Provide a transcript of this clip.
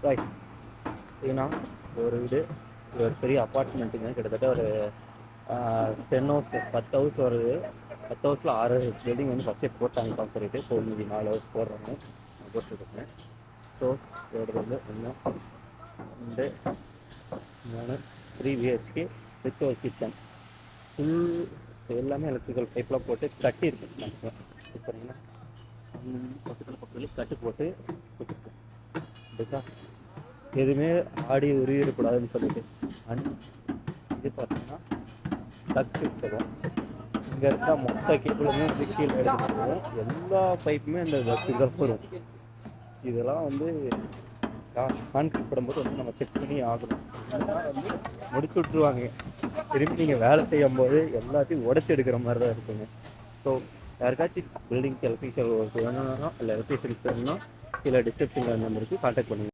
பாய். ஏன்னா ஒரு வீடு, ஒரு பெரிய அப்பார்ட்மெண்ட்டுங்க. கிட்டத்தட்ட ஒரு 10 ஹவுஸ் 10 ஹவுஸ் வருது. 10 ஹவுஸில் 6 பில்டிங் வந்து ஃபஸ்ட்டே போட்டாங்க கான்கிரீட்டு. ஸோ மீதி 4 ஹவுஸ் போடுறாங்க. நான் போட்டுருக்கேன். ஸோ இதோட வந்து 1 2 3 3 பிஹெச்கே வித் ஒரு கிச்சன். ஃபுல் எல்லாமே எலக்ட்ரிக்கல் பைப்லாம் போட்டு கட்டி இருக்கு. பார்த்தீங்கன்னா பக்கத்தில் கட்டு போட்டு கொடுத்துருக்கேன். எதுவுமே ஆடி உருவிடக்கூடாதுன்னு சொல்லிட்டு. அண்ட் இது பார்த்தீங்கன்னா டக்கு சொல்லுவோம். இங்கே இருக்கிற மொத்த கேபிளுமே வந்து கீழே எடுத்துட்டு போவோம். எல்லா பைப்புமே அந்த டக்கு தான் வரும். இதெல்லாம் வந்து கான்கிரீட் போடும்போது வந்து நம்ம செக் பண்ணி ஆகணும். இதெல்லாம் வந்து முடிச்சு விட்ருவாங்க. திரும்பி நீங்கள் வேலை செய்யும் போது எல்லாத்தையும் உடச்சி எடுக்கிற மாதிரி தான் இருக்குங்க. ஸோ யாருக்காச்சும் பில்டிங்க்கு எலக்ட்ரிஷியல் ஒர்க் வேணும்னா இல்லை எலக்ட்ரிஷியன் வேணும்னா கீழே டிஸ்கிரிப்ஷனில் நம்பருக்கு கான்டாக்ட் பண்ணுங்கள்.